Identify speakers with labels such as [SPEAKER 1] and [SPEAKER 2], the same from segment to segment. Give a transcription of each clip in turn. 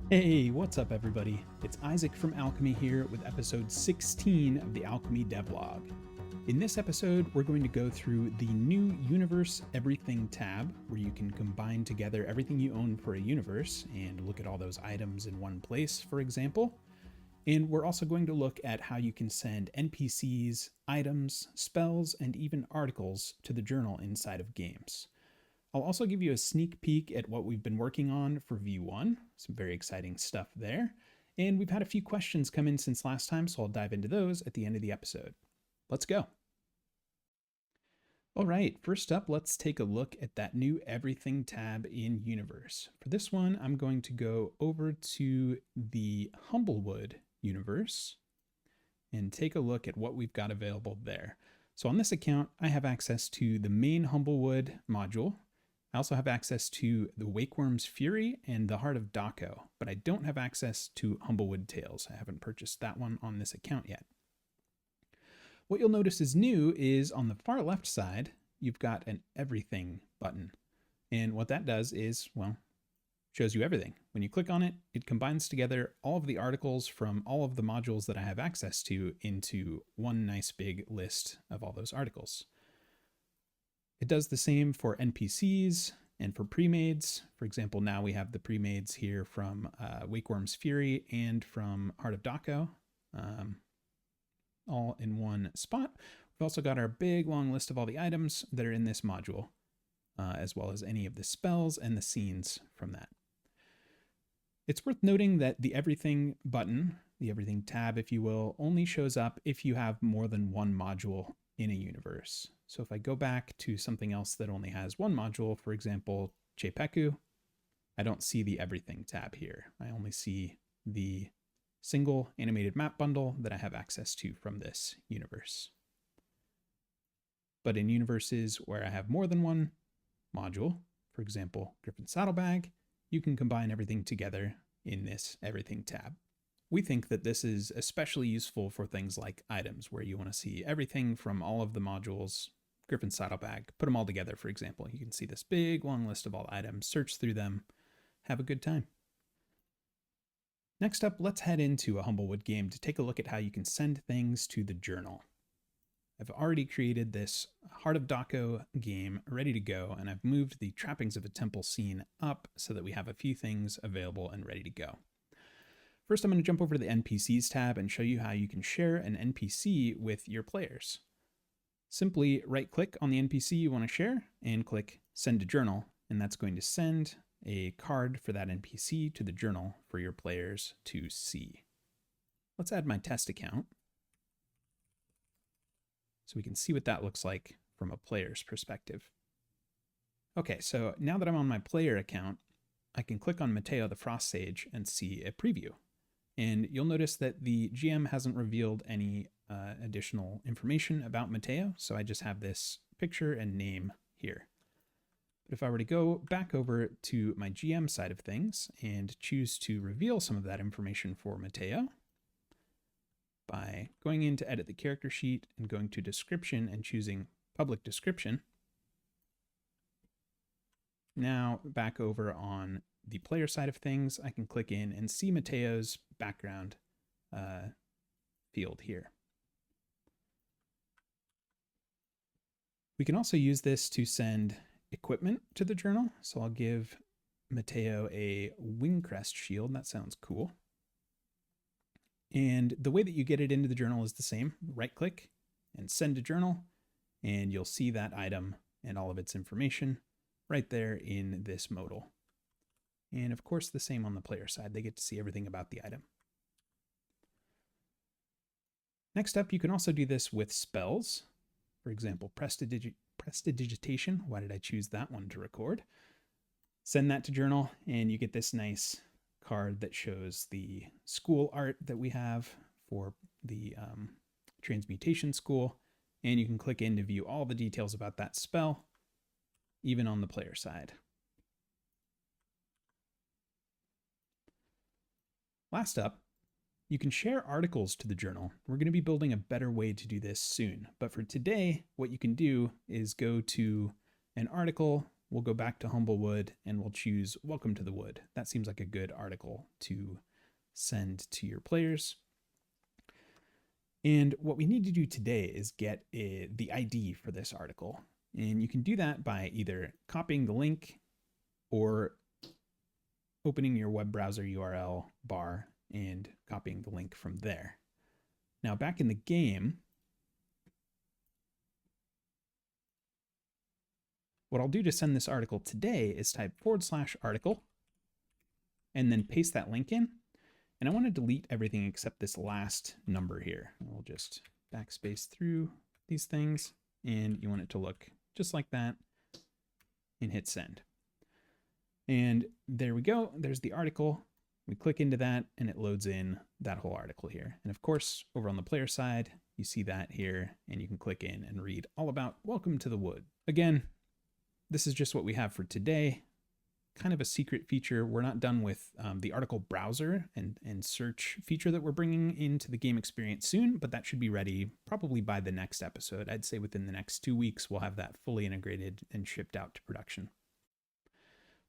[SPEAKER 1] Hey, what's up, everybody? It's Isaac from Alchemy here with episode 16 of the Alchemy Devlog. In this episode, we're going to go through the new Universe Everything tab, where you can combine together everything you own for a universe and look at all those items in one place, for example. And we're also going to look at how you can send NPCs, items, spells, and even articles to the journal inside of games. I'll also give you a sneak peek at what we've been working on for V1, some very exciting stuff there. And we've had a few questions come in since last time, so I'll dive into those at the end of the episode. Let's go. All right, first up, let's take a look at that new Everything tab in Universe. For this one, I'm going to go over to the Humblewood universe and take a look at what we've got available there. So on this account, I have access to the main Humblewood module. I also have access to the Wakeworm's Fury and the Heart of Daco, but I don't have access to Humblewood Tales. I haven't purchased that one on this account yet. What you'll notice is new is on the far left side, you've got an Everything button. And what that does is, well, shows you everything. When you click on it, it combines together all of the articles from all of the modules that I have access to into one nice big list of all those articles. It does the same for NPCs and for pre-mades. For example, now we have the pre-mades here from Wakeworm's Fury and from Heart of Daco, all in one spot. We've also got our big long list of all the items that are in this module, as well as any of the spells and the scenes from that. It's worth noting that the Everything button, the Everything tab, if you will, only shows up if you have more than one module in a universe. So if I go back to something else that only has one module, for example, Chepeku, I don't see the Everything tab here. I only see the single animated map bundle that I have access to from this universe. But in universes where I have more than one module, for example, Griffin Saddlebag, you can combine everything together in this Everything tab. We think that this is especially useful for things like items, where you want to see everything from all of the modules, Griffin Saddlebag, put them all together, for example. You can see this big long list of all items, search through them, have a good time. Next up, let's head into a Humblewood game to take a look at how you can send things to the journal. I've already created this Heart of Daco game ready to go, and I've moved the Trappings of a Temple scene up so that we have a few things available and ready to go. First, I'm going to jump over to the NPCs tab and show you how you can share an NPC with your players. Simply right-click on the NPC you want to share and click Send to Journal, and that's going to send a card for that NPC to the journal for your players to see. Let's add my test account so we can see what that looks like from a player's perspective. Okay, so now that I'm on my player account, I can click on Mateo the Frost Sage and see a preview. And you'll notice that the GM hasn't revealed any additional information about Mateo, so I just have this picture and name here. But if I were to go back over to my GM side of things and choose to reveal some of that information for Mateo by going in to edit the character sheet and going to description and choosing public description, now back over on the player side of things, I can click in and see Mateo's background field here. We can also use this to send equipment to the journal. So I'll give Mateo a Wingcrest shield. That sounds cool. And the way that you get it into the journal is the same. Right click and send to journal, and you'll see that item and all of its information right there in this modal. And of course, the same on the player side. They get to see everything about the item. Next up, you can also do this with spells. For example, Prestidigitation. Why did I choose that one to record? Send that to journal, and you get this nice card that shows the school art that we have for the Transmutation School. And you can click in to view all the details about that spell, even on the player side. Last up, you can share articles to the journal. We're going to be building a better way to do this soon. But for today, what you can do is go to an article we'll go back to Humblewood and we'll choose Welcome to the Wood. That seems like a good article to send to your players. And what we need to do today is get the ID for this article. And you can do that by either copying the link or opening your web browser URL bar and copying the link from there. Now back in the game, what I'll do to send this article today is type /article and then paste that link in. And I want to delete everything except this last number here. We'll just backspace through these things, and you want it to look just like that and hit send. And there we go. There's the article. We click into that and it loads in that whole article here. And of course, over on the player side, you see that here and you can click in and read all about Welcome to the Wood. Again, this is just what we have for today. Kind of a secret feature. We're not done with the article browser and search feature that we're bringing into the game experience soon, but that should be ready probably by the next episode. I'd say within the next 2 weeks, we'll have that fully integrated and shipped out to production.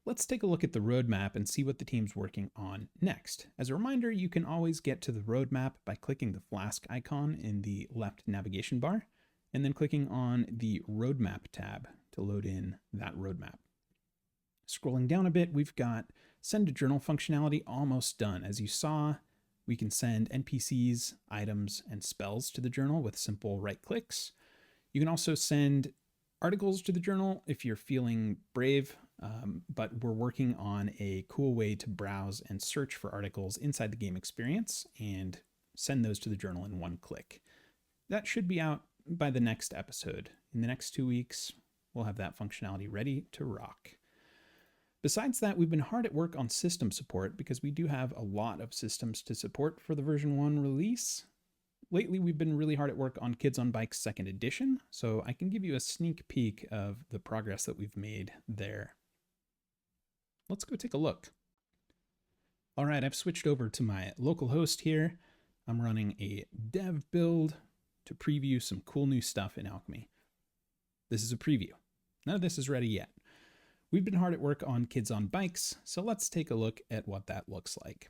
[SPEAKER 1] Let's take a look at the roadmap and see what the team's working on next. As a reminder, you can always get to the roadmap by clicking the flask icon in the left navigation bar, and then clicking on the roadmap tab to load in that roadmap. Scrolling down a bit, we've got send to journal functionality almost done. As you saw, we can send NPCs, items, and spells to the journal with simple right clicks. You can also send articles to the journal if you're feeling brave, but we're working on a cool way to browse and search for articles inside the game experience and send those to the journal in one click. That should be out by the next episode. In the next 2 weeks, we'll have that functionality ready to rock. Besides that, we've been hard at work on system support because we do have a lot of systems to support for the version 1 release. Lately, we've been really hard at work on Kids on Bikes 2nd edition, so I can give you a sneak peek of the progress that we've made there. Let's go take a look. All right, I've switched over to my local host here. I'm running a dev build to preview some cool new stuff in Alchemy. This is a preview. None of this is ready yet. We've been hard at work on Kids on Bikes, so let's take a look at what that looks like.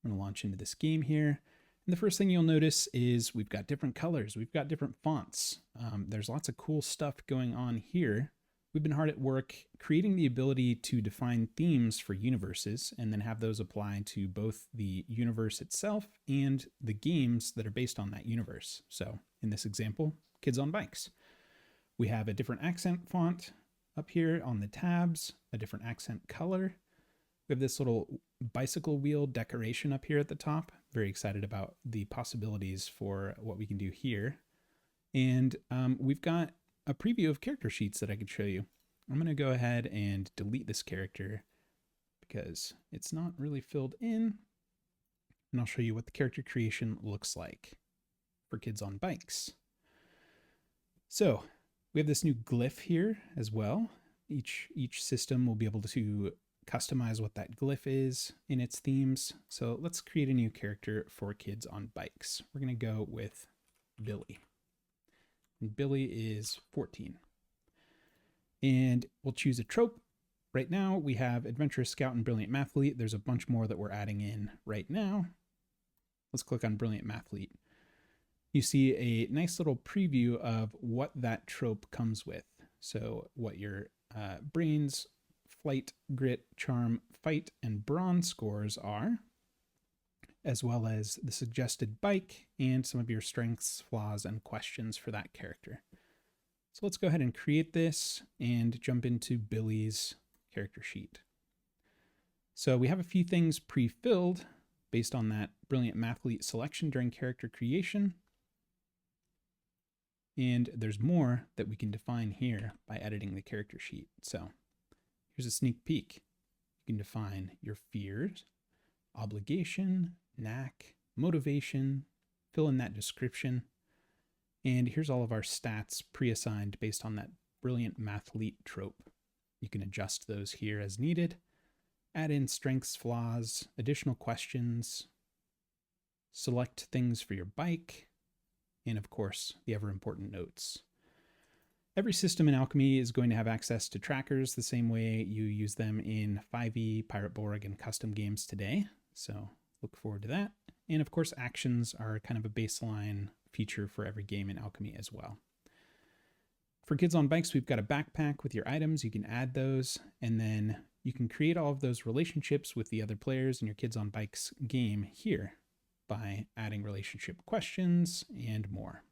[SPEAKER 1] I'm going to launch into this game here. And the first thing you'll notice is we've got different colors. We've got different fonts. There's lots of cool stuff going on here. We've been hard at work creating the ability to define themes for universes and then have those apply to both the universe itself and the games that are based on that universe. So in this example, Kids on Bikes. We have a different accent font up here on the tabs, a different accent color. We have this little bicycle wheel decoration up here at the top. Very excited about the possibilities for what we can do here. And we've got a preview of character sheets that I could show you. I'm going to go ahead and delete this character because it's not really filled in. And I'll show you what the character creation looks like for Kids on Bikes. So we have this new glyph here as well. Each system will be able to customize what that glyph is in its themes. So let's create a new character for Kids on Bikes. We're going to go with Billy. And Billy is 14. And we'll choose a trope. Right now we have Adventurous Scout and Brilliant Mathlete. There's a bunch more that we're adding in right now. Let's click on Brilliant Mathlete. You see a nice little preview of what that trope comes with. So what your brains, flight, grit, charm, fight, and brawn scores are, as well as the suggested bike and some of your strengths, flaws, and questions for that character. So let's go ahead and create this and jump into Billy's character sheet. So we have a few things pre-filled based on that Brilliant Mathlete selection during character creation. And there's more that we can define here by editing the character sheet. So here's a sneak peek. You can define your fears, obligation, knack, motivation, fill in that description. And here's all of our stats pre-assigned based on that Brilliant Mathlete trope. You can adjust those here as needed, add in strengths, flaws, additional questions, select things for your bike, and of course, the ever important notes. Every system in Alchemy is going to have access to trackers the same way you use them in 5e, Pirate Borg, and custom games today. So look forward to that. And of course, actions are kind of a baseline feature for every game in Alchemy as well. For Kids on Bikes, we've got a backpack with your items. You can add those, and then you can create all of those relationships with the other players in your Kids on Bikes game here by adding relationship questions and more.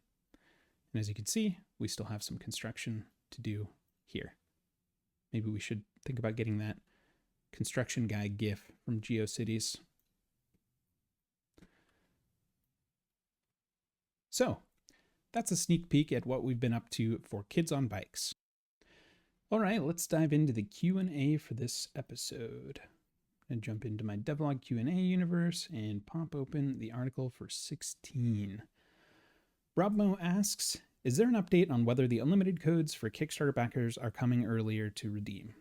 [SPEAKER 1] And as you can see, we still have some construction to do here. Maybe we should think about getting that construction guy GIF from GeoCities. So that's a sneak peek at what we've been up to for Kids on Bikes. All right, let's dive into the Q&A for this episode. I'm gonna jump into my Devlog Q&A universe and pop open the article for 16. Robmo asks, is there an update on whether the unlimited codes for Kickstarter backers are coming earlier to redeem?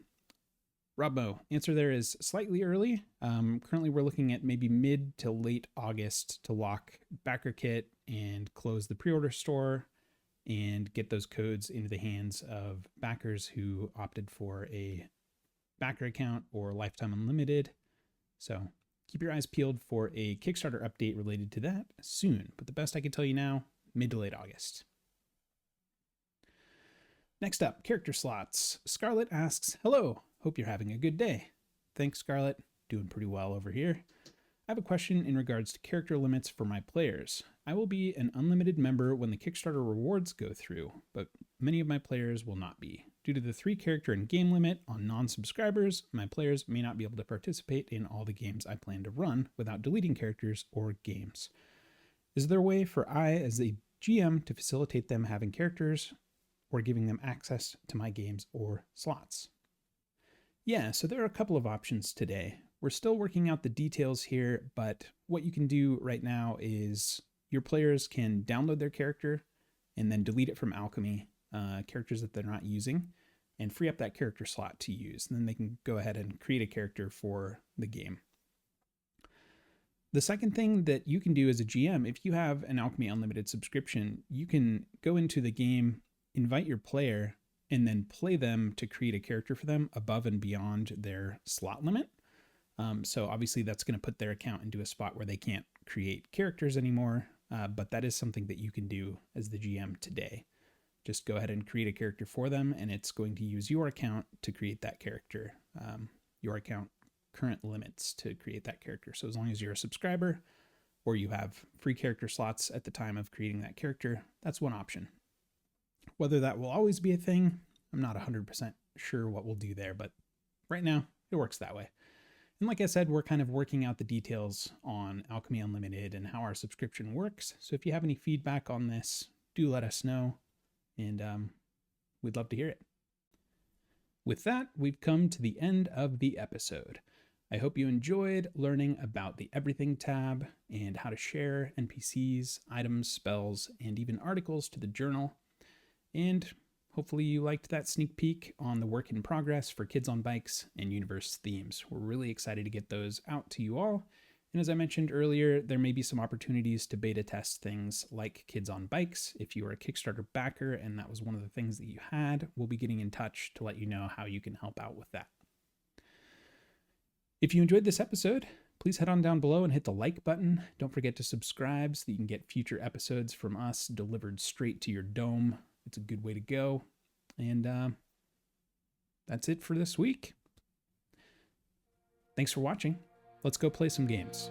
[SPEAKER 1] Robmo, answer there is slightly early. Currently we're looking at maybe mid to late August to lock backer kit and close the pre-order store and get those codes into the hands of backers who opted for a backer account or lifetime unlimited. So keep your eyes peeled for a Kickstarter update related to that soon. But the best I can tell you now, mid to late August. Next up, character slots. Scarlett asks, hello, hope you're having a good day. Thanks, Scarlett. Doing pretty well over here. I have a question in regards to character limits for my players. I will be an unlimited member when the Kickstarter rewards go through, but many of my players will not be. Due to the 3 character and game limit on non-subscribers, my players may not be able to participate in all the games I plan to run without deleting characters or games. Is there a way for I, as a GM, to facilitate them having characters or giving them access to my games or slots? Yeah, so there are a couple of options today. We're still working out the details here, but what you can do right now is your players can download their character and then delete it from Alchemy, characters that they're not using, and free up that character slot to use. And then they can go ahead and create a character for the game. The second thing that you can do as a GM, if you have an Alchemy Unlimited subscription, you can go into the game, invite your player, and then play them to create a character for them above and beyond their slot limit. So obviously that's going to put their account into a spot where they can't create characters anymore, but that is something that you can do as the GM today. Just go ahead and create a character for them, and it's going to use your account to create that character, your account current limits to create that character. So as long as you're a subscriber or you have free character slots at the time of creating that character, that's one option. Whether that will always be a thing, I'm not 100% sure what we'll do there, but right now it works that way. And like I said, we're kind of working out the details on Alchemy Unlimited and how our subscription works. So if you have any feedback on this, do let us know, and we'd love to hear it. With that, we've come to the end of the episode. I hope you enjoyed learning about the Everything tab and how to share NPCs, items, spells, and even articles to the journal. And hopefully you liked that sneak peek on the work in progress for Kids on Bikes and Universe themes. We're really excited to get those out to you all. And as I mentioned earlier, there may be some opportunities to beta test things like Kids on Bikes. If you are a Kickstarter backer and that was one of the things that you had, we'll be getting in touch to let you know how you can help out with that. If you enjoyed this episode, please head on down below and hit the like button. Don't forget to subscribe so that you can get future episodes from us delivered straight to your dome. It's a good way to go. And that's it for this week. Thanks for watching. Let's go play some games.